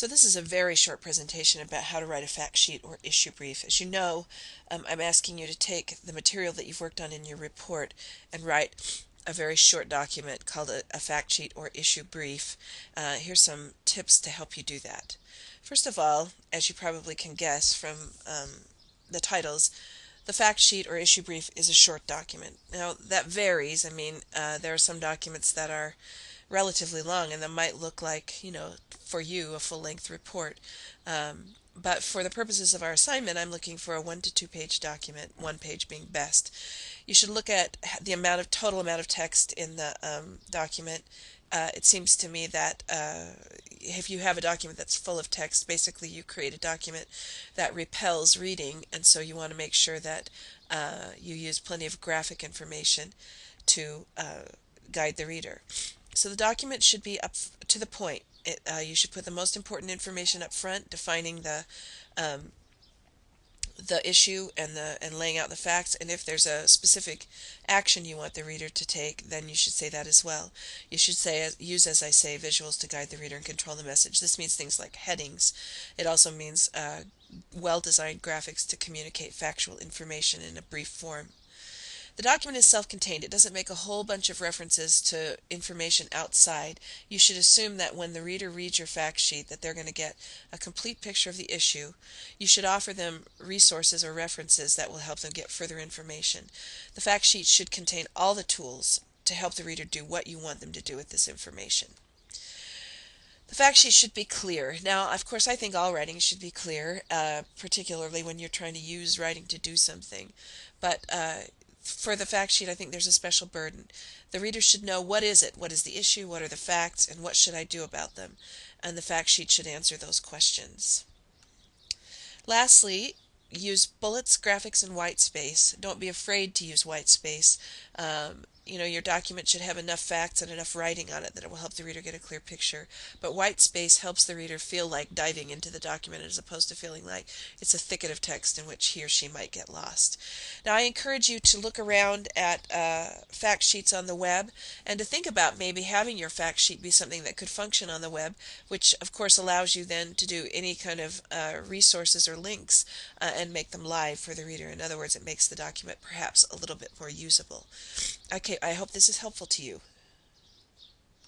So this is a very short presentation about how to write a fact sheet or issue brief. As you know, I'm asking you to take the material that you've worked on in your report and write a very short document called a fact sheet or issue brief. Here's some tips to help you do that. First of all, as you probably can guess from the titles, the fact sheet or issue brief is a short document. Now that varies. There are some documents that are relatively long and that might look like, for you, a full-length report. But for the purposes of our assignment, I'm looking for a 1 to 2 page document, one page being best. You should look at the total amount of text in the document. It seems to me that if you have a document that's full of text, basically you create a document that repels reading, and so you want to make sure that you use plenty of graphic information to guide the reader. So the document should be up to the point. You should put the most important information up front, defining um, the issue and laying out the facts. And if there's a specific action you want the reader to take, then you should say that as well. You should use, as I say, visuals to guide the reader and control the message. This means things like headings. It also means well-designed graphics to communicate factual information in a brief form. The document is self-contained. It doesn't make a whole bunch of references to information outside. You should assume that when the reader reads your fact sheet that they're going to get a complete picture of the issue. You should offer them resources or references that will help them get further information. The fact sheet should contain all the tools to help the reader do what you want them to do with this information. The fact sheet should be clear. Now, of course, I think all writing should be clear, particularly when you're trying to use writing to do something. But for the fact sheet, I think there's a special burden. The reader should know, what is it? What is the issue? What are the facts? And what should I do about them? And the fact sheet should answer those questions. Lastly, use bullets, graphics, and white space. Don't be afraid to use white space. Your document should have enough facts and enough writing on it that it will help the reader get a clear picture. But white space helps the reader feel like diving into the document as opposed to feeling like it's a thicket of text in which he or she might get lost. Now, I encourage you to look around at fact sheets on the web and to think about maybe having your fact sheet be something that could function on the web, which of course allows you then to do any kind of resources or links and make them live for the reader. In other words, it makes the document perhaps a little bit more usable. Okay, I hope this is helpful to you.